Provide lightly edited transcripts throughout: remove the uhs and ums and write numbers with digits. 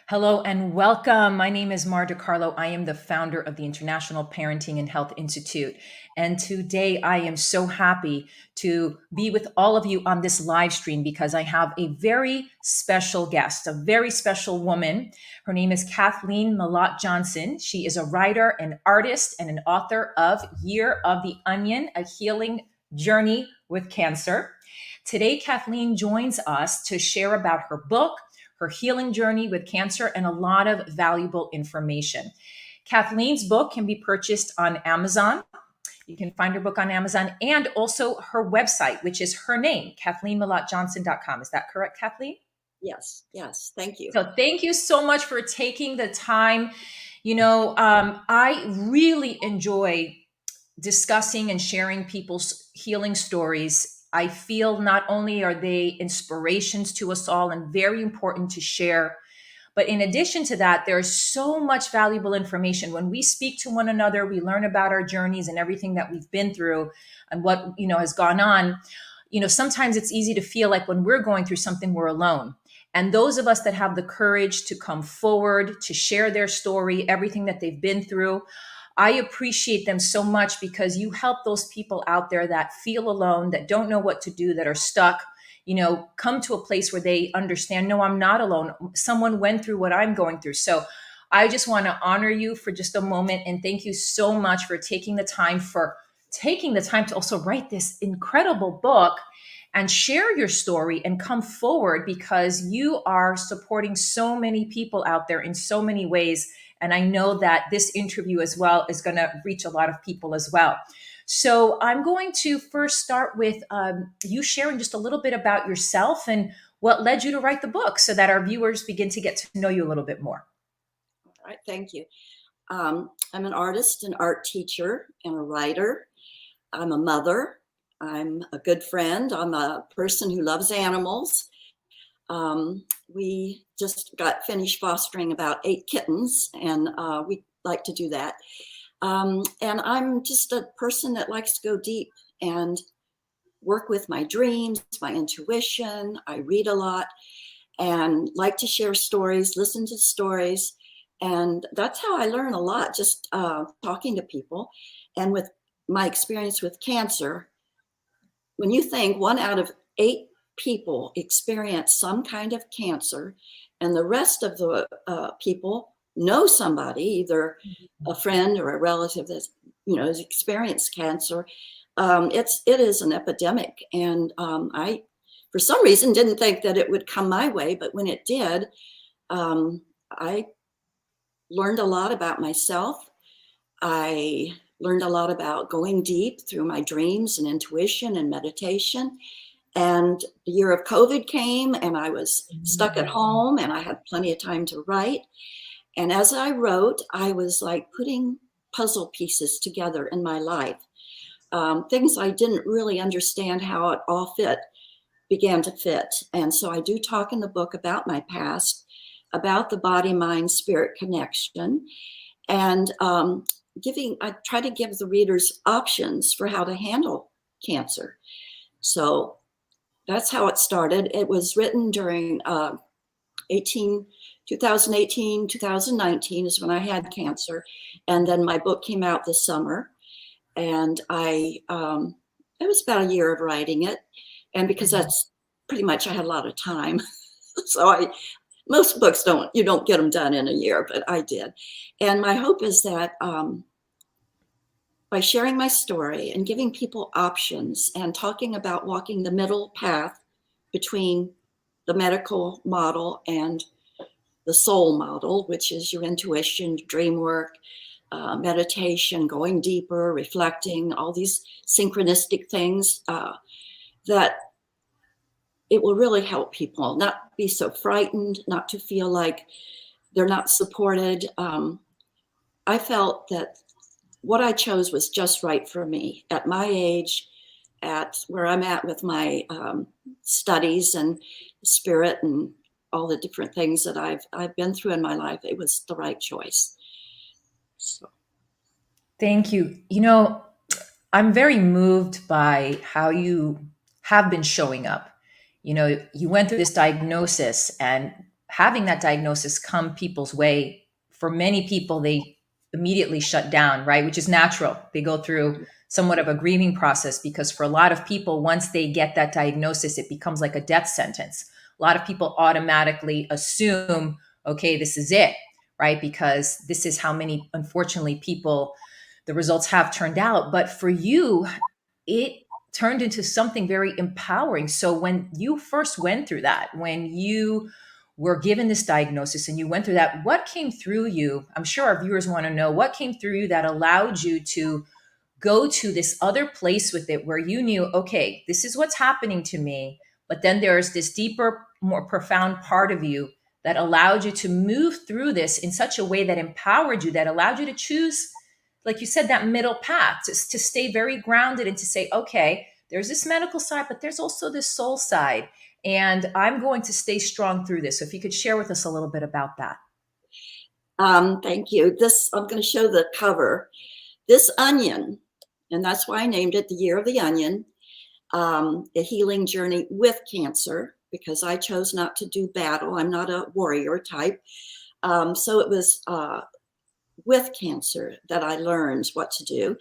Hello and welcome. My name is Marta Carlo. I am the founder of the International Parenting and Health Institute. And today I am so happy to be with all of you on this live stream because I have a very special guest, a very special woman. Her name is Kathleen Millat Johnson. She is a writer, an artist, and an author of Year of the Onion, A Healing Journey with Cancer. Today, Kathleen joins us to share about her book, her healing journey with cancer, and a lot of valuable information. Kathleen's book can be purchased on Amazon. You can find her book on Amazon and also her website, which is her name, KathleenMillatJohnson.com. Is that correct, Kathleen? Yes. Thank you. So thank you so much for taking the time. I really enjoy discussing and sharing people's healing stories. I feel not only are they inspirations to us all and very important to share, but in addition to that, there's so much valuable information. When we speak to one another, we learn about our journeys and everything that we've been through and what, has gone on. Sometimes it's easy to feel like when we're going through something, we're alone. And those of us that have the courage to come forward, to share their story, everything that they've been through, I appreciate them so much because you help those people out there that feel alone, that don't know what to do, that are stuck, come to a place where they understand, no, I'm not alone. Someone went through what I'm going through. So I just want to honor you for just a moment. And thank you so much for taking the time to also write this incredible book and share your story and come forward because you are supporting so many people out there in so many ways. And I know that this interview as well is going to reach a lot of people as well. So I'm going to first start with you sharing just a little bit about yourself and what led you to write the book so that our viewers begin to get to know you a little bit more. All right, thank you. I'm an artist, an art teacher, and a writer. I'm a mother. I'm a good friend. I'm a person who loves animals. We just got finished fostering about 8 kittens, and we like to do that. And I'm just a person that likes to go deep and work with my dreams, my intuition. I read a lot and like to share stories, listen to stories. And that's how I learn a lot, just talking to people. And with my experience with cancer, when you think 1 out of 8 people experience some kind of cancer, and the rest of the people know somebody, either a friend or a relative that has experienced cancer, it is an epidemic. And I, for some reason, didn't think that it would come my way, but when it did, I learned a lot about myself. I learned a lot about going deep through my dreams and intuition and meditation. And the year of COVID came and I was stuck at home and I had plenty of time to write. And as I wrote, I was like putting puzzle pieces together in my life. Things I didn't really understand how it all began to fit. And so I do talk in the book about my past, about the body, mind, spirit connection. And I try to give the readers options for how to handle cancer. So that's how it started. It was written during 2018, 2019 is when I had cancer. And then my book came out this summer. And it was about a year of writing it. And because that's pretty much, I had a lot of time. So most books you don't get them done in a year, but I did. And my hope is that by sharing my story and giving people options and talking about walking the middle path between the medical model and the soul model, which is your intuition, dream work, meditation, going deeper, reflecting, all these synchronistic things, that it will really help people not be so frightened, not to feel like they're not supported. I felt that what I chose was just right for me at my age, at where I'm at with my studies and spirit and all the different things that I've been through in my life. It was the right choice. So. Thank you. I'm very moved by how you have been showing up. You went through this diagnosis and having that diagnosis come people's way, for many people, they immediately shut down, right? Which is natural. They go through somewhat of a grieving process because for a lot of people, once they get that diagnosis, it becomes like a death sentence. A lot of people automatically assume, okay, this is it, right? Because this is how many, unfortunately, people, the results have turned out. But for you, it turned into something very empowering. So when you first went through that, when you were given this diagnosis and you went through that, what came through you? I'm sure our viewers want to know what came through you that allowed you to go to this other place with it where you knew, okay, this is what's happening to me. But then there's this deeper, more profound part of you that allowed you to move through this in such a way that empowered you, that allowed you to choose, like you said, that middle path, to stay very grounded and to say, okay, there's this medical side, but there's also this soul side. And I'm going to stay strong through this. So if you could share with us a little bit about that. Thank you. I'm going to show the cover. This onion, and that's why I named it the Year of the Onion, a healing journey with cancer, because I chose not to do battle. I'm not a warrior type. So it was with cancer that I learned what to do.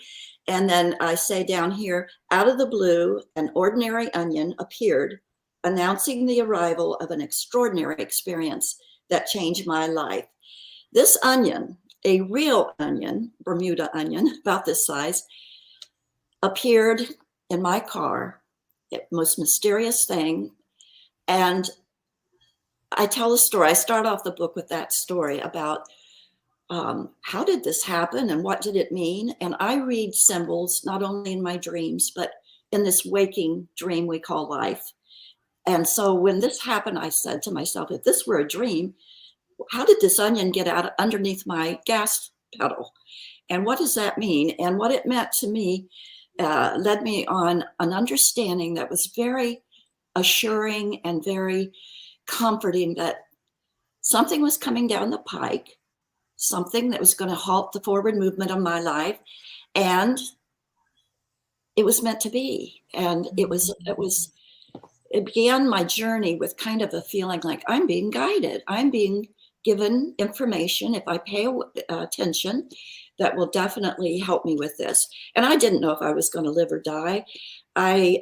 And then I say down here, out of the blue, an ordinary onion appeared, announcing the arrival of an extraordinary experience that changed my life. This onion, a real onion, Bermuda onion, about this size, appeared in my car, the most mysterious thing. And I tell a story. I start off the book with that story about how did this happen and what did it mean? And I read symbols not only in my dreams, but in this waking dream we call life. And so when this happened, I said to myself, if this were a dream, how did this onion get out underneath my gas pedal? And what does that mean? And what it meant to me led me on an understanding that was very assuring and very comforting that something was coming down the pike, something that was going to halt the forward movement of my life. And it was meant to be. And it began my journey with kind of a feeling like I'm being guided. I'm being given information, if I pay attention, that will definitely help me with this. And I didn't know if I was going to live or die. I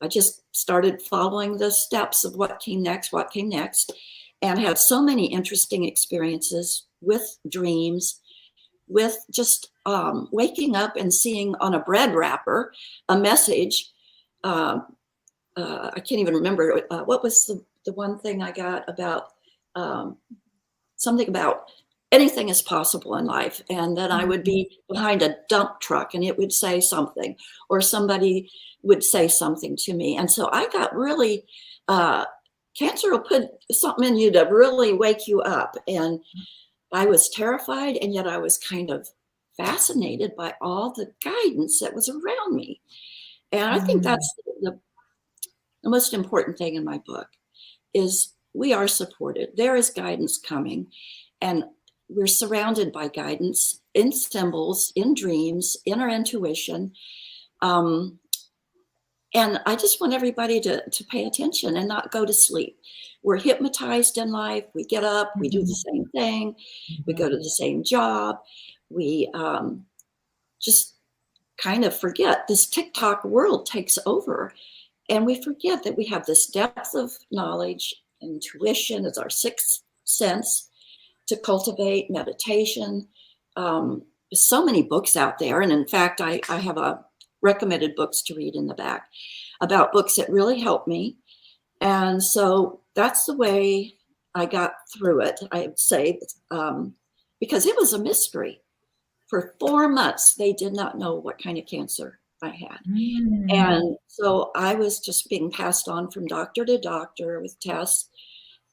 just started following the steps of what came next, and had so many interesting experiences with dreams, with just waking up and seeing on a bread wrapper a message. I can't even remember what was the one thing I got about something about anything is possible in life. And then I would be behind a dump truck and it would say something, or somebody would say something to me. And so I got really, cancer will put something in you to really wake you up. And I was terrified, and yet I was kind of fascinated by all the guidance that was around me. And I think that's the most important thing in my book is we are supported. There is guidance coming, and we're surrounded by guidance in symbols, in dreams, in our intuition. And I just want everybody to pay attention and not go to sleep. We're hypnotized in life. We get up, we do the same thing, we go to the same job. We just kind of forget. This TikTok world takes over, and we forget that we have this depth of knowledge. Intuition is our sixth sense to cultivate. Meditation. There's so many books out there. And in fact, I have a recommended books to read in the back about books that really helped me. And so that's the way I got through it, I would say, because it was a mystery. For 4 months, they did not know what kind of cancer I had. And so I was just being passed on from doctor to doctor with tests.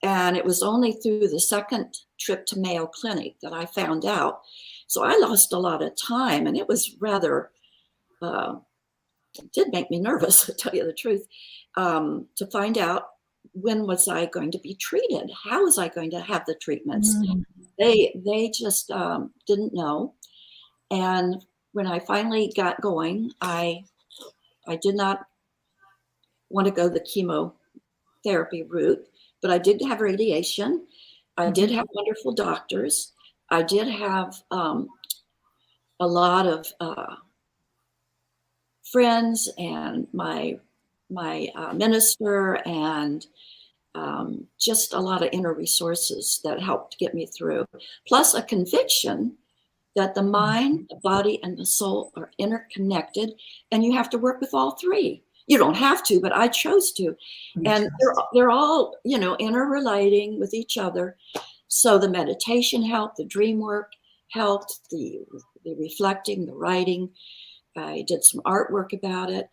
And it was only through the second trip to Mayo Clinic that I found out. So I lost a lot of time, and it was rather, it did make me nervous, to tell you the truth, to find out when was I going to be treated? How was I going to have the treatments? They just didn't know. And when I finally got going, I did not want to go the chemotherapy route, but I did have radiation. I did Mhm. have wonderful doctors. I did have a lot of friends and my minister and just a lot of inner resources that helped get me through, plus a conviction that the mind, the body, and the soul are interconnected, and you have to work with all three. You don't have to, but I chose to. You And chose. they're all, interrelating with each other. So the meditation helped, the dream work helped, the reflecting, the writing. I did some artwork about it.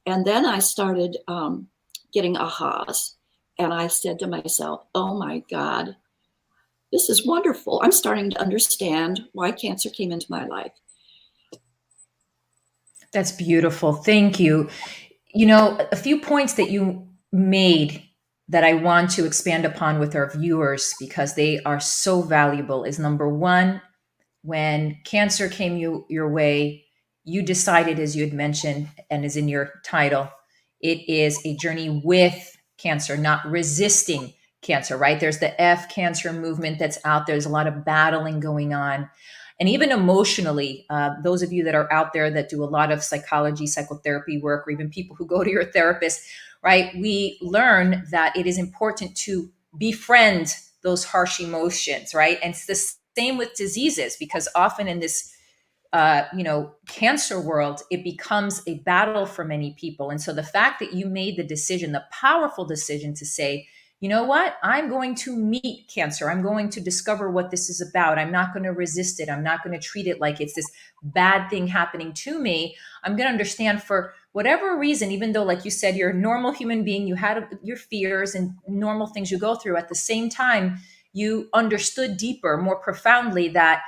And then I started getting ahas. And I said to myself, oh my God, this is wonderful. I'm starting to understand why cancer came into my life. That's beautiful. Thank you. You know, a few points that you made that I want to expand upon with our viewers because they are so valuable is number one, when cancer came your way, you decided, as you had mentioned and is in your title, it is a journey with cancer, not resisting cancer, right? There's the F cancer movement that's out there. There's a lot of battling going on. And even emotionally, those of you that are out there that do a lot of psychology, psychotherapy work, or even people who go to your therapist, right? We learn that it is important to befriend those harsh emotions, right? And it's the same with diseases, because often in this cancer world, it becomes a battle for many people. And so the fact that you made the decision, the powerful decision to say, you know what, I'm going to meet cancer. I'm going to discover what this is about. I'm not going to resist it. I'm not going to treat it like it's this bad thing happening to me. I'm going to understand for whatever reason, even though, like you said, you're a normal human being, you had your fears and normal things you go through. At the same time, you understood deeper, more profoundly that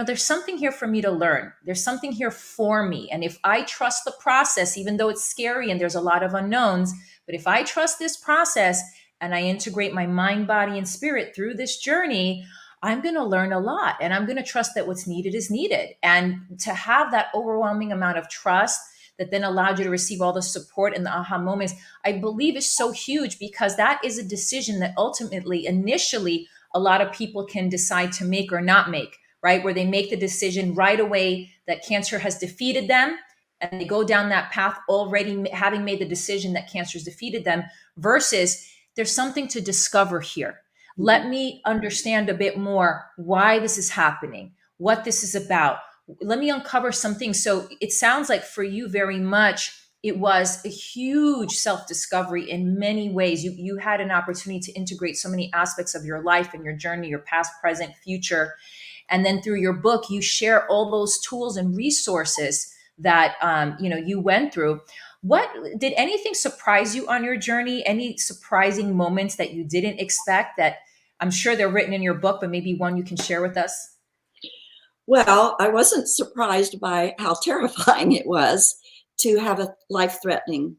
there's something here for me to learn. There's something here for me. And if I trust the process, even though it's scary and there's a lot of unknowns, but if I trust this process and I integrate my mind, body, and spirit through this journey, I'm going to learn a lot. And I'm going to trust that what's needed is needed. And to have that overwhelming amount of trust that then allowed you to receive all the support and the aha moments, I believe is so huge, because that is a decision that ultimately, initially, a lot of people can decide to make or not make, right? Where they make the decision right away that cancer has defeated them, and they go down that path already having made the decision that cancer has defeated them, versus there's something to discover here. Let me understand a bit more why this is happening, what this is about. Let me uncover some things. So it sounds like for you very much, it was a huge self-discovery in many ways. You had an opportunity to integrate so many aspects of your life and your journey, your past, present, future. And then through your book, you share all those tools and resources that you went through. What did anything surprise you on your journey? Any surprising moments that you didn't expect, that I'm sure they're written in your book, but maybe one you can share with us? Well, I wasn't surprised by how terrifying it was to have a life-threatening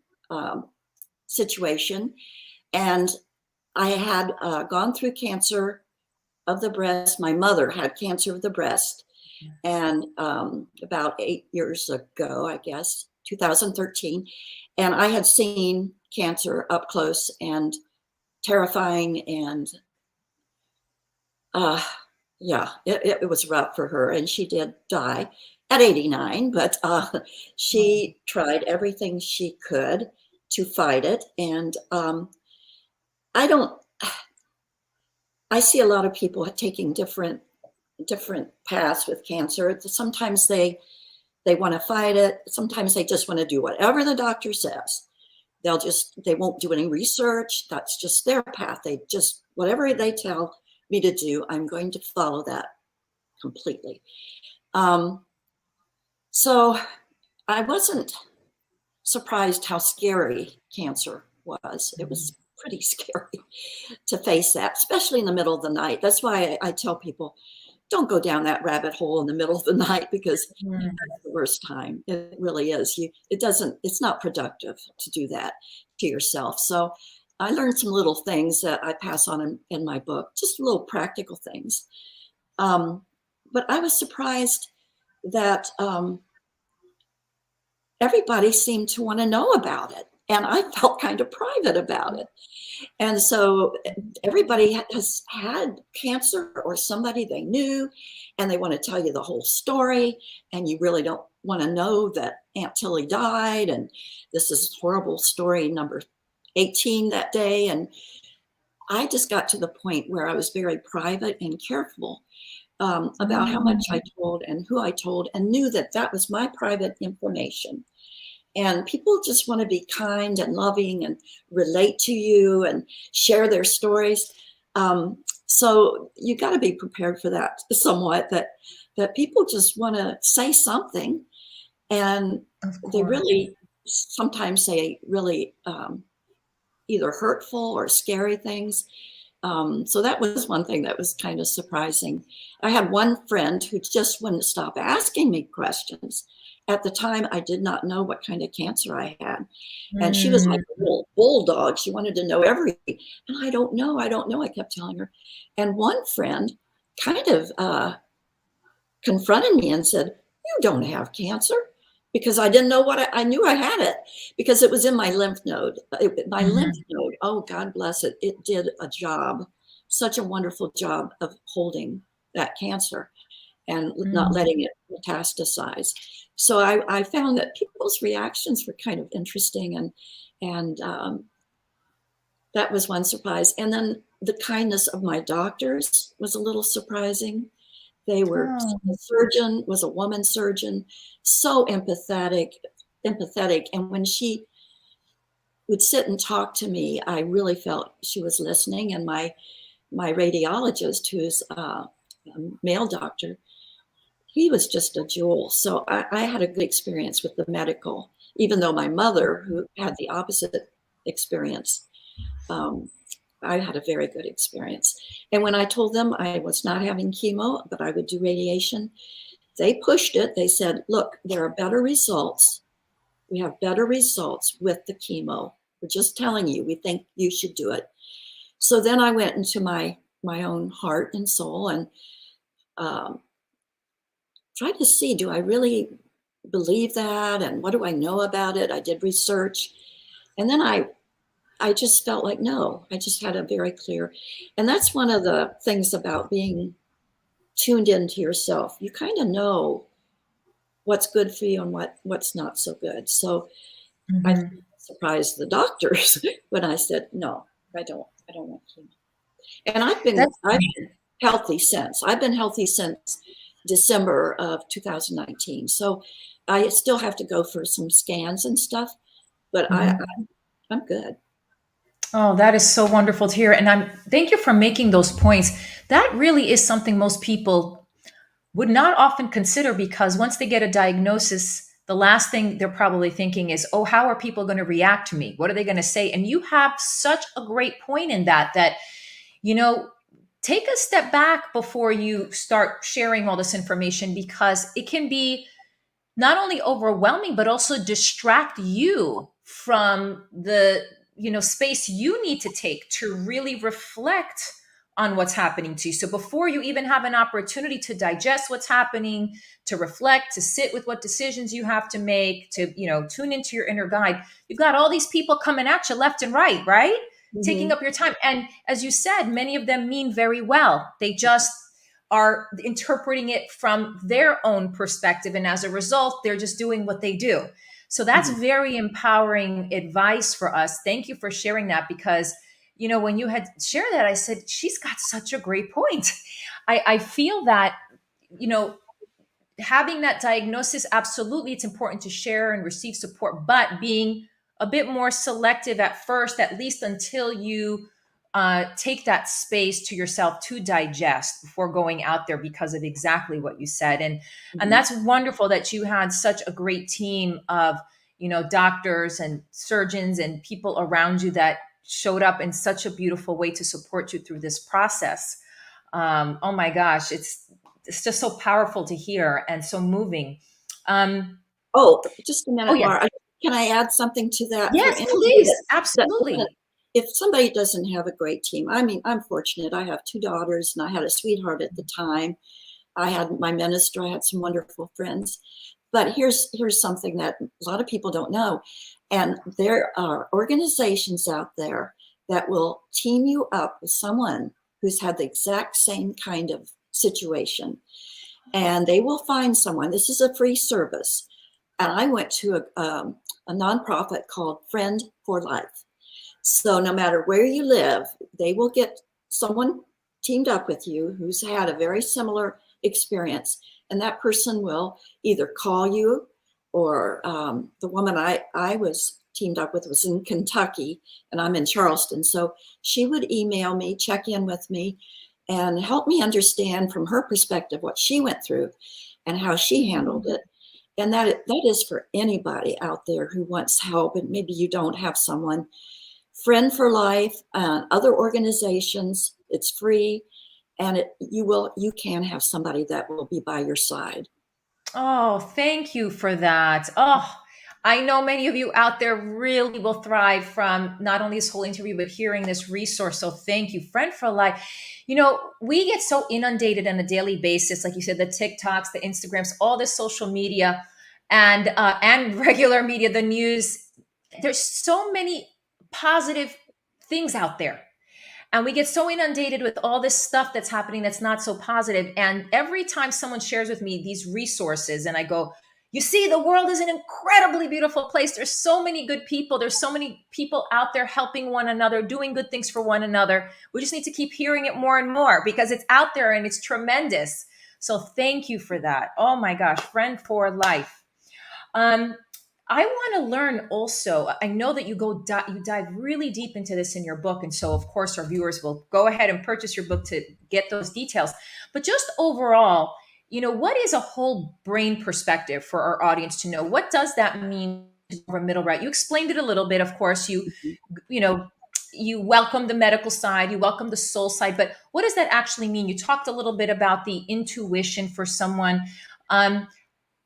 situation. And I had gone through cancer of the breast. My mother had cancer of the breast. And about 8 years ago, I guess, 2013. And I had seen cancer up close and terrifying. And yeah, it was rough for her. And she did die at 89, but she tried everything she could to fight it. And I don't, I see a lot of people taking different paths with cancer. Sometimes they want to fight it. Sometimes they just want to do whatever the doctor says. They won't do any research. That's just their path. Whatever they tell me to do, I'm going to follow that completely. So I wasn't surprised how scary cancer was. It was pretty scary to face that, especially in the middle of the night. That's why I tell people, don't go down that rabbit hole in the middle of the night, because that's the worst time. It really is. It's not productive to do that to yourself. So I learned some little things that I pass on in my book, just little practical things. But I was surprised that everybody seemed to want to know about it. And I felt kind of private about it. And so everybody has had cancer or somebody they knew, and they want to tell you the whole story. And you really don't want to know that Aunt Tilly died. And this is horrible story number 18 that day. And I just got to the point where I was very private and careful about how much I told and who I told, and knew that that was my private information. And people just want to be kind and loving and relate to you and share their stories. So you got to be prepared for that somewhat, that people just want to say something, and they really sometimes say really either hurtful or scary things. So that was one thing that was kind of surprising. I had one friend who just wouldn't stop asking me questions. At the time, I did not know what kind of cancer I had. And she was like a little bulldog. She wanted to know everything. And I don't know, I kept telling her. And one friend kind of confronted me and said, "You don't have cancer." Because I didn't know what I knew I had it because it was in my lymph node. My lymph node, oh, God bless it. It did a job, such a wonderful job of holding that cancer and not letting it metastasize. So I found that people's reactions were kind of interesting, and that was one surprise. And then the kindness of my doctors was a little surprising. They were, the surgeon was a woman surgeon, so empathetic. And when she would sit and talk to me, I really felt she was listening. And my radiologist, who's a male doctor, he was just a jewel. So I had a good experience with the medical, even though my mother, who had the opposite experience, I had a very good experience. And when I told them I was not having chemo, but I would do radiation, they pushed it. They said, "Look, there are better results. We have better results with the chemo. We're just telling you, we think you should do it." So then I went into my own heart and soul and tried to see, do I really believe that? And what do I know about it? I did research. And then I just felt like, no, I just had a very clear, and that's one of the things about being tuned into yourself. You kind of know what's good for you and what's not so good. So I surprised the doctors when I said, no, I don't want chemo. And I've been healthy since. I've been healthy since December of 2019. So I still have to go for some scans and stuff, but I'm good. Oh, that is so wonderful to hear. And thank you for making those points. That really is something most people would not often consider, because once they get a diagnosis, the last thing they're probably thinking is, oh, how are people going to react to me? What are they going to say? And you have such a great point in that, take a step back before you start sharing all this information, because it can be not only overwhelming, but also distract you from the space you need to take to really reflect on what's happening to you. So before you even have an opportunity to digest what's happening, to reflect, to sit with what decisions you have to make, to tune into your inner guide, you've got all these people coming at you left and right, taking up your time. And as you said, many of them mean very well. They just are interpreting it from their own perspective, and as a result, they're just doing what they do. So that's very empowering advice for us. Thank you for sharing that, because when you had shared that, I said, she's got such a great point. I feel that having that diagnosis, absolutely, it's important to share and receive support, but being a bit more selective at first, at least until you take that space to yourself to digest before going out there, because of exactly what you said. And that's wonderful that you had such a great team of doctors and surgeons and people around you that showed up in such a beautiful way to support you through this process. Oh my gosh, it's just so powerful to hear and so moving. Just a minute, Yeah. Laura. Can I add something to that? Yes, please. Absolutely. If somebody doesn't have a great team, I mean, I'm fortunate. I have 2 daughters, and I had a sweetheart at the time. I had my minister. I had some wonderful friends. But here's something that a lot of people don't know. And there are organizations out there that will team you up with someone who's had the exact same kind of situation. And they will find someone. This is a free service. And I went to a nonprofit called Friend for Life. So no matter where you live, they will get someone teamed up with you who's had a very similar experience. And that person will either call you, or the woman I was teamed up with was in Kentucky, and I'm in Charleston. So she would email me, check in with me, and help me understand from her perspective what she went through and how she handled it. And that is for anybody out there who wants help, and maybe you don't have someone. Friend for Life, other organizations, it's free, and you can have somebody that will be by your side. Oh, thank you for that. Oh, I know many of you out there really will thrive from not only this whole interview, but hearing this resource. So thank you, Friend for Life. You know, we get so inundated on a daily basis, like you said, the TikToks, the Instagrams, all this social media, and regular media, the news. There's so many positive things out there, and we get so inundated with all this stuff that's happening that's not so positive. And every time someone shares with me these resources, and I go, you see, the world is an incredibly beautiful place. There's so many good people. There's so many people out there helping one another, doing good things for one another. We just need to keep hearing it more and more because it's out there and it's tremendous. So thank you for that. Oh my gosh, Friend for Life. Um, I want to learn also. I know that you you dive really deep into this in your book, and so of course our viewers will go ahead and purchase your book to get those details. But just overall, you know, what is a whole brain perspective for our audience to know? What does that mean for middle right? You explained it a little bit. Of course, you know, you welcome the medical side, you welcome the soul side, but what does that actually mean? You talked a little bit about the intuition for someone. Um,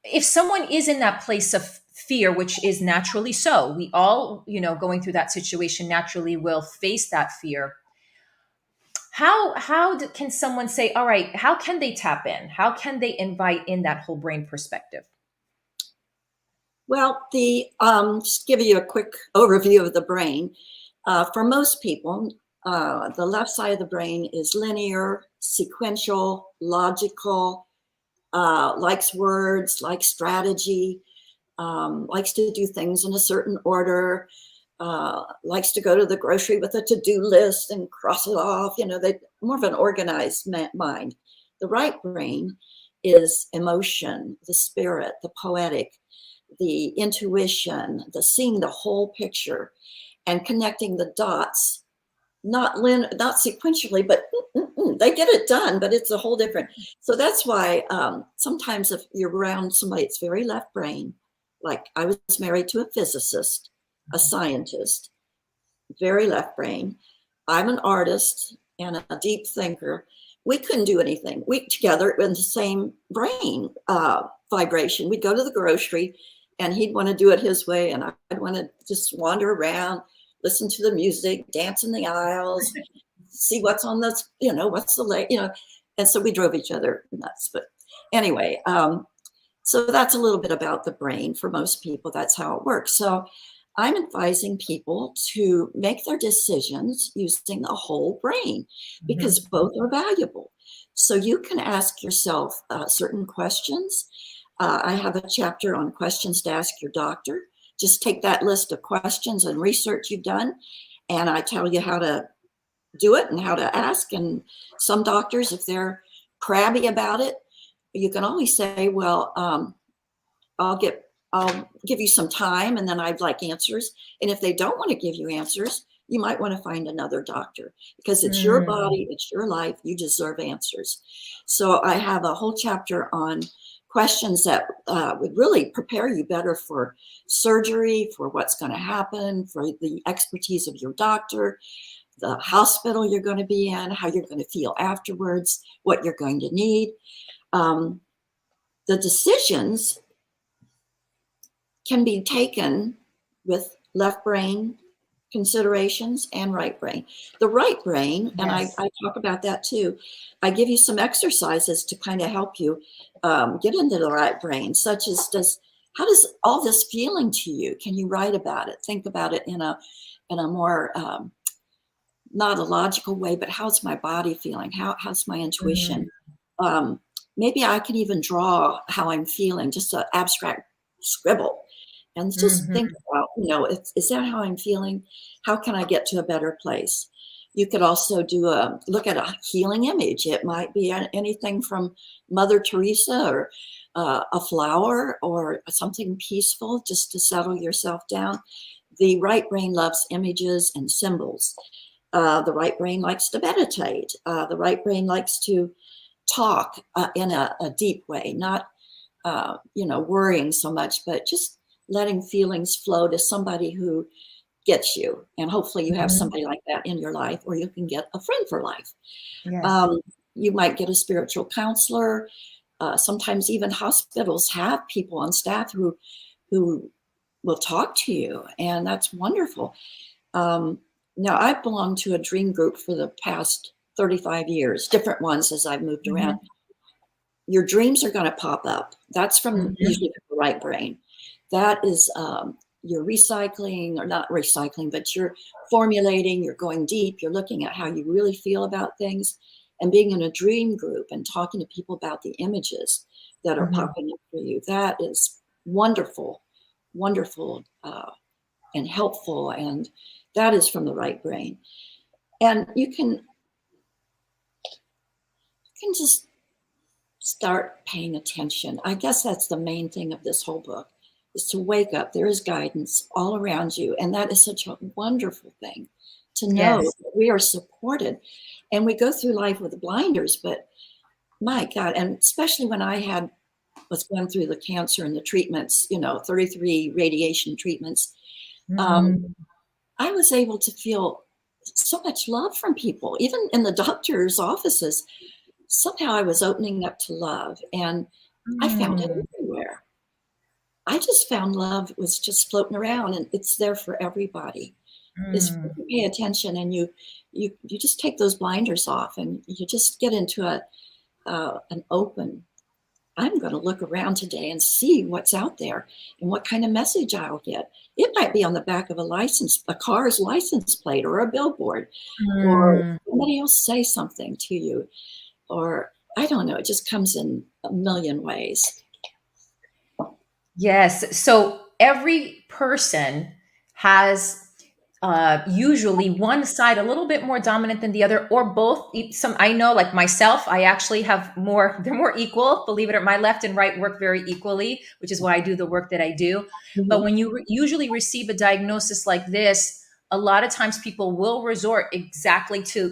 if someone is in that place of fear, which is naturally so, we all, you know, going through that situation naturally will face that fear. Can someone say, all right, how can they tap in? How can they invite in that whole brain perspective? Well, just give you a quick overview of the brain. For most people, the left side of the brain is linear, sequential, logical, likes words, likes strategy, likes to do things in a certain order, likes to go to the grocery with a to-do list and cross it off. You know, they more of an organized mind. The right brain is emotion, the spirit, the poetic, the intuition, the seeing the whole picture and connecting the dots, not sequentially, but they get it done, but it's a whole different. So that's why sometimes if you're around somebody that's very left brain, like I was married to a physicist, a scientist, very left brain. I'm an artist and a deep thinker. We couldn't do anything. We together in the same brain vibration. We'd go to the grocery and he'd want to do it his way, and I'd want to just wander around, listen to the music, dance in the aisles, see what's on the, you know, what's the, you know, and so we drove each other nuts. But anyway, so that's a little bit about the brain. For most people, that's how it works. So I'm advising people to make their decisions using the whole brain because both are valuable. So you can ask yourself certain questions. I have a chapter on questions to ask your doctor. Just take that list of questions and research you've done, and I tell you how to do it and how to ask. And some doctors, if they're crabby about it, you can always say, well, I'll give you some time and then I'd like answers. And if they don't want to give you answers, you might want to find another doctor because it's your body, it's your life, you deserve answers. So I have a whole chapter on questions that would really prepare you better for surgery, for what's going to happen, for the expertise of your doctor, the hospital you're going to be in, how you're going to feel afterwards, what you're going to need. The decisions can be taken with left brain considerations, and right brain. The right brain, and I Yes. talk about that too. I give you some exercises to kind of help you get into the right brain, such as how does all this feeling to you? Can you write about it? Think about it in a more not a logical way, but how's my body feeling? How's my intuition? Mhm. Um, Maybe I can even draw how I'm feeling, just an abstract scribble, and just think Mhm. about, is that how I'm feeling? How can I get to a better place? You could also look at a healing image. It might be anything from Mother Teresa, or a flower, or something peaceful, just to settle yourself down. The right brain loves images and symbols. The right brain likes to meditate. The right brain likes to talk in a deep way, not worrying so much, but just letting feelings flow to somebody who gets you. And hopefully you have Mhm. somebody like that in your life, or you can get a friend for life. Yes. Um, you might get a spiritual counselor. Sometimes even hospitals have people on staff who will talk to you, and that's wonderful. Um, Now, I've belonged to a dream group for the past 35 years, different ones as I've moved around. Mhm. Your dreams are going to pop up. That's from Mhm. usually the right brain. That is you're recycling, or not recycling, but you're formulating, you're going deep, you're looking at how you really feel about things, and being in a dream group and talking to people about the images that are Mhm. popping up for you. That is wonderful, wonderful, and helpful. And that is from the right brain. And you can just start paying attention. I guess that's the main thing of this whole book, is to wake up. There is guidance all around you. And that is such a wonderful thing, to know Yes. that we are supported. And we go through life with blinders, but my God, and especially when was going through the cancer and the treatments, 33 radiation treatments, um, Mm. I was able to feel so much love from people, even in the doctor's offices. Somehow I was opening up to love, and I found it Mm. everywhere. I just found love was just floating around, and it's there for everybody. It's Mm. you pay attention, and you just take those blinders off, and you just get into an open. I'm going to look around today and see what's out there and what kind of message I'll get. It might be on the back of a car's license plate, or a billboard, or Mm. somebody else say something to you, or I don't know. It just comes in a million ways. Yes. So every person has usually one side a little bit more dominant than the other, or both. Some I know, like myself, I actually have more. They're more equal. Believe it or not, my left and right work very equally, which is why I do the work that I do. But Mhm. when you usually receive a diagnosis like this, a lot of times people will resort exactly to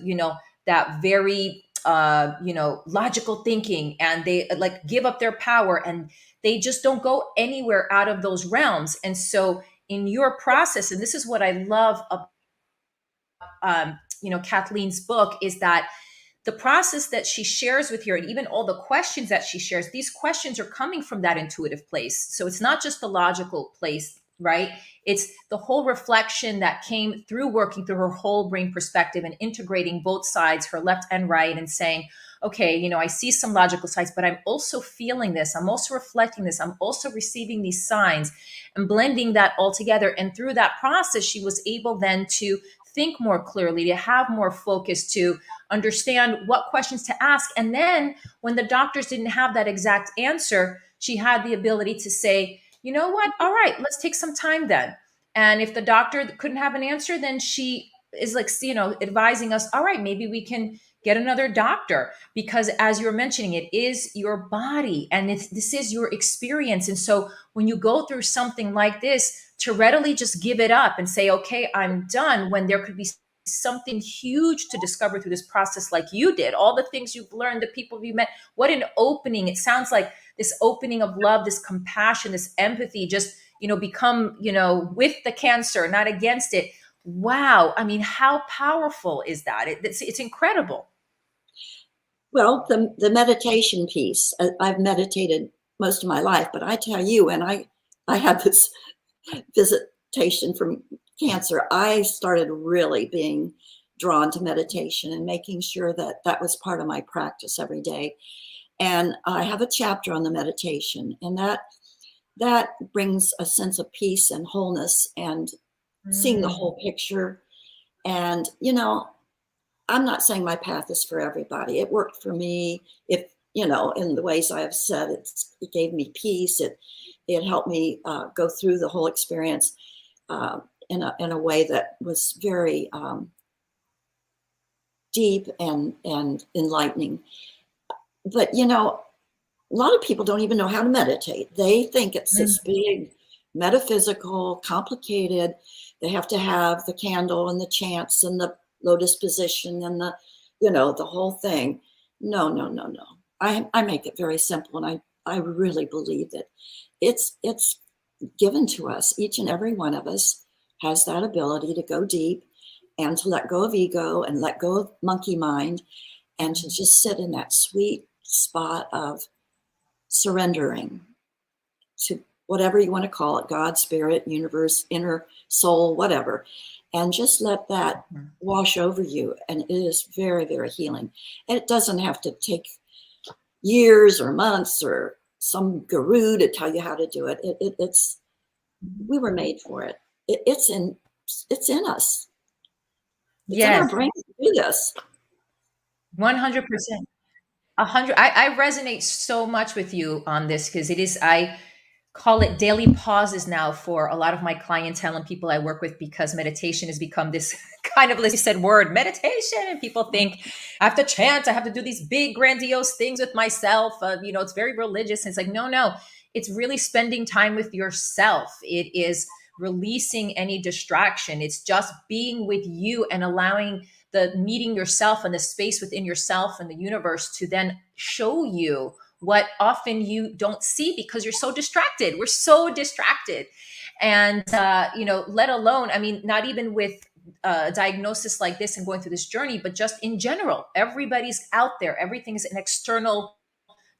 that very logical thinking, and they like give up their power, and they just don't go anywhere out of those realms. And so in your process, and this is what I love about Kathleen's book, is that the process that she shares with you, and even all the questions that she shares, these questions are coming from that intuitive place. So it's not just the logical place, right? It's the whole reflection that came through working through her whole brain perspective and integrating both sides, her left and right, and saying, okay, I see some logical sides, but I'm also feeling this. I'm also reflecting this. I'm also receiving these signs, and blending that all together. And through that process, she was able then to think more clearly, to have more focus, to understand what questions to ask. And then when the doctors didn't have that exact answer, she had the ability to say, you know what? All right, let's take some time then. And if the doctor couldn't have an answer, then she is like, advising us, all right, maybe we can get another doctor, because as you're mentioning, it is your body, and this is your experience. And so when you go through something like this, to readily just give it up and say, okay, I'm done, when there could be something huge to discover through this process, like you did, all the things you've learned, the people you met. What an opening. It sounds like this opening of love, this compassion, this empathy, just become with the cancer, not against it. Wow. I mean, how powerful is that? It's incredible. Well, the meditation piece, I've meditated most of my life, but I tell you, and I had this visitation from cancer, I started really being drawn to meditation and making sure that that was part of my practice every day. And I have a chapter on the meditation, and that brings a sense of peace and wholeness and seeing the Mm, whole picture. And, you know, I'm not saying my path is for everybody. It worked for me. If, you know, in the ways I have said, it gave me peace. It helped me go through the whole experience in a way that was very deep and enlightening. But, you know, a lot of people don't even know how to meditate. They think it's mm, this big, metaphysical, complicated. They have to have the candle and the chants and the lotus position and the, you know, the whole thing. No, no, no, no. I make it very simple, and I really believe that it's given to us. Each and every one of us has that ability to go deep and to let go of ego and let go of monkey mind and to just sit in that sweet spot of surrendering to whatever you want to call it, God, spirit, universe, inner soul, whatever, and just let that mm. wash over you. And it is very, very healing. And it doesn't have to take years or months or some guru to tell you how to do it. It's we were made for it. It's in us. It's in our Yes, brain to do this. 100%. 100. I resonate so much with you on this because it is, I call it daily pauses now for a lot of my clientele and people I work with, because meditation has become this kind of, as you said, word meditation. And people think I have to chant, I have to do these big, grandiose things with myself. You know, it's very religious. And it's like, no, no, it's really spending time with yourself. It is releasing any distraction. It's just being with you and allowing the meeting yourself and the space within yourself and the universe to then show you what often you don't see because you're so distracted. We're so distracted. And, you know, let alone, I mean, not even with a diagnosis like this and going through this journey, but just in general, everybody's out there. Everything is an external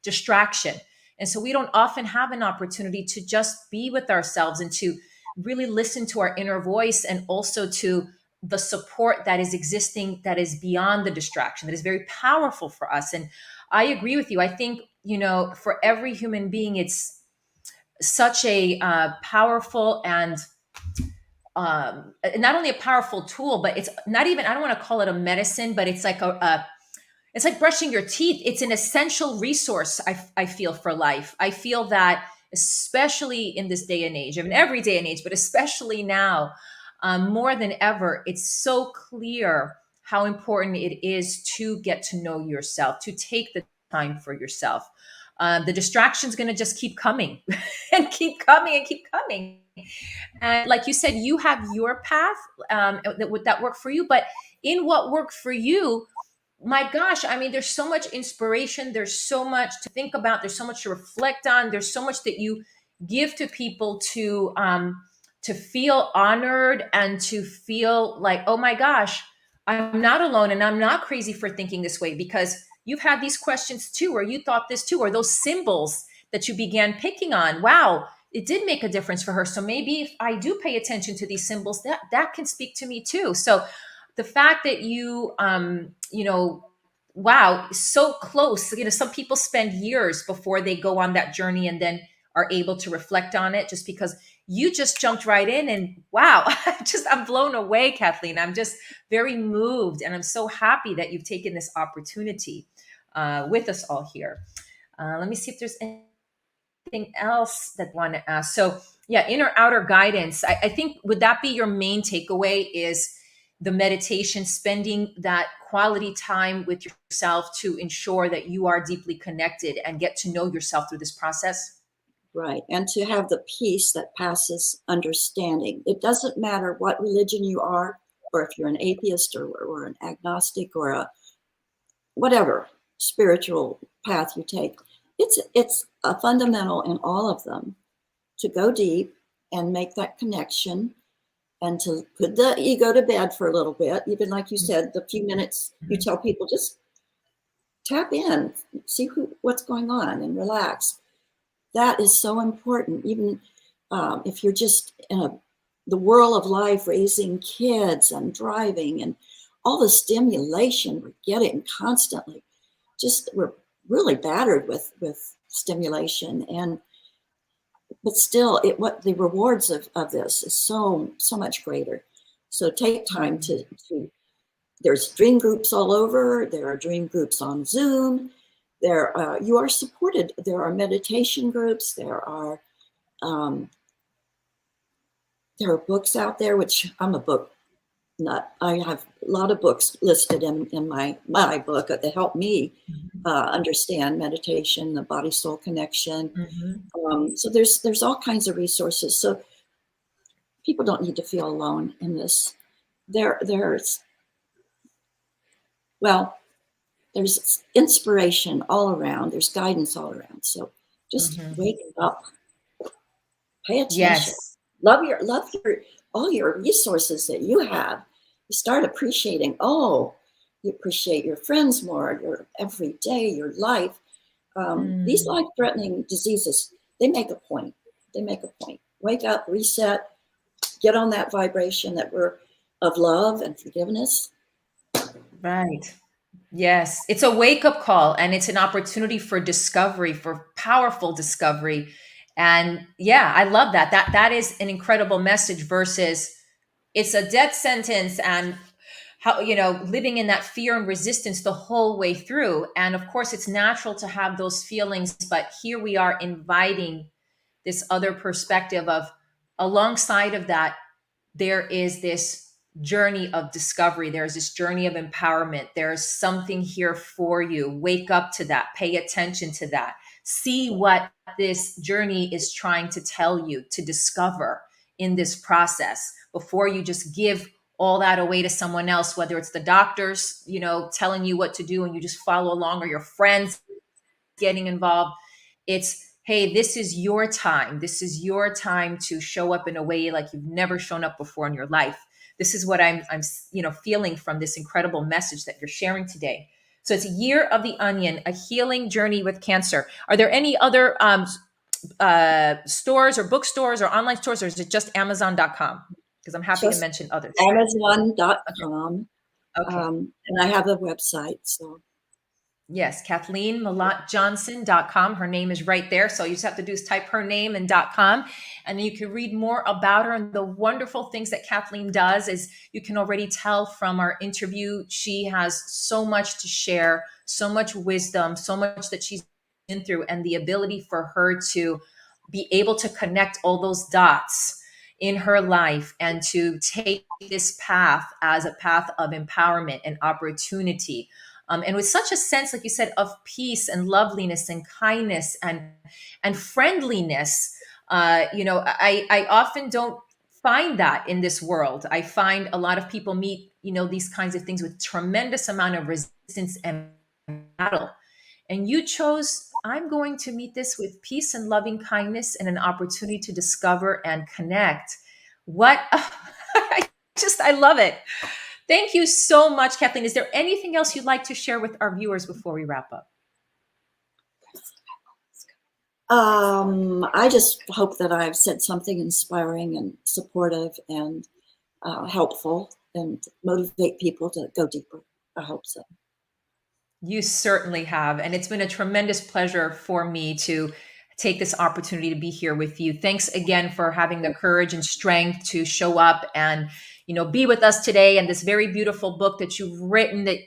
distraction. And so we don't often have an opportunity to just be with ourselves and to really listen to our inner voice, and also to the support that is existing, that is beyond the distraction, that is very powerful for us. And I agree with you. I think, you know, for every human being, it's such a powerful and not only a powerful tool, but it's not even, I don't want to call it a medicine, but it's like a it's like brushing your teeth. It's an essential resource, I feel, for life. I feel that, especially in this day and age, I mean, every day and age, but especially now, more than ever, it's so clear how important it is to get to know yourself, to take the time for yourself. The distraction's going to just keep coming and keep coming and keep coming. And like you said, you have your path that work for you, but in what worked for you, my gosh, I mean, there's so much inspiration, there's so much to think about, there's so much to reflect on, there's so much that you give to people to feel honored and to feel like, oh my gosh, I'm not alone and I'm not crazy for thinking this way, because you've had these questions too, or you thought this too, or those symbols that you began picking on. Wow, it did make a difference for her. So maybe if I do pay attention to these symbols, that can speak to me too. So the fact that you know, wow, so close. You know, some people spend years before they go on that journey and then are able to reflect on it, just because you just jumped right in. And wow, I'm blown away, Kathleen. I'm just very moved, and I'm so happy that you've taken this opportunity with us all here. Let me see if there's anything else that I want to ask. So yeah, inner outer guidance. I think, would that be your main takeaway, is the meditation, spending that quality time with yourself to ensure that you are deeply connected and get to know yourself through this process? Right. And to have the peace that passes understanding. It doesn't matter what religion you are, or if you're an atheist or an agnostic or a whatever spiritual path you take. It's a fundamental in all of them to go deep and make that connection and to put the ego to bed for a little bit. Even like you said, the few minutes you tell people, just tap in, see what's going on and relax. That is so important. Even if you're just in a the whirl of life, raising kids and driving and all the stimulation we're getting constantly. Just we're really battered with stimulation, and but still what the rewards of this is so much greater. So take time to there's dream groups all over. There are dream groups on Zoom. There you are supported. There are meditation groups. There are books out there, which I'm a book nut. I have a lot of books listed in my book that help me understand meditation, the body-soul connection. So there's all kinds of resources. So people don't need to feel alone in this. There's inspiration all around. There's guidance all around. So just wake up, pay attention. Yes. Love all your resources that you have. You start appreciating, you appreciate your friends more, your everyday, your life. These life-threatening diseases, they make a point. Wake up, reset, get on that vibration that we're of love and forgiveness. Right. Yes. It's a wake-up call, and it's an opportunity for discovery, for powerful discovery. And yeah, I love that. That is an incredible message versus it's a death sentence and how, living in that fear and resistance the whole way through. And of course, it's natural to have those feelings, but here we are inviting this other perspective of alongside of that, there is this journey of discovery. There's this journey of empowerment. There's something here for you. Wake up to that. Pay attention to that. See what this journey is trying to tell you to discover in this process before you just give all that away to someone else, whether it's the doctors, telling you what to do and you just follow along, or your friends getting involved. It's, hey, this is your time. This is your time to show up in a way like you've never shown up before in your life. This is what I'm feeling from this incredible message that you're sharing today. So it's Year of the Onion, a healing journey with cancer. Are there any other stores or bookstores or online stores, or is it just Amazon.com? Because I'm happy to mention others. Amazon.com. Okay. And I have a website. So yes, KathleenMillatJohnson.com. Her name is right there. So you just have to do is type her name and .com, and then you can read more about her. And the wonderful things that Kathleen does is, you can already tell from our interview, she has so much to share, so much wisdom, so much that she's been through, and the ability for her to be able to connect all those dots in her life and to take this path as a path of empowerment and opportunity. And with such a sense, like you said, of peace and loveliness and kindness and friendliness. I often don't find that in this world. I find a lot of people meet, these kinds of things with tremendous amount of resistance and battle. And you chose, I'm going to meet this with peace and loving kindness and an opportunity to discover and connect. What I love it. Thank you so much, Kathleen. Is there anything else you'd like to share with our viewers before we wrap up? I just hope that I've said something inspiring and supportive and helpful and motivate people to go deeper. I hope so. You certainly have. And it's been a tremendous pleasure for me to take this opportunity to be here with you. Thanks again for having the courage and strength to show up and be with us today, and this very beautiful book that you've written that,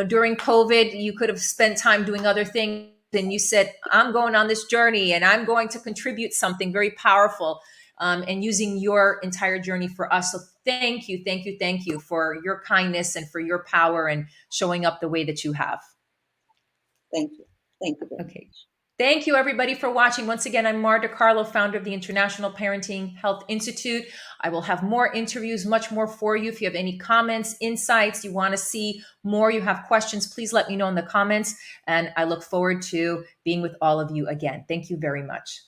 during COVID, you could have spent time doing other things. And you said, I'm going on this journey and I'm going to contribute something very powerful, and using your entire journey for us. So thank you for your kindness and for your power and showing up the way that you have. Thank you. Thank you very much. Thank you, everybody, for watching. Once again, I'm Marta Carlo, founder of the International Parenting Health Institute. I will have more interviews, much more for you. If you have any comments, insights, you want to see more, you have questions, please let me know in the comments. And I look forward to being with all of you again. Thank you very much.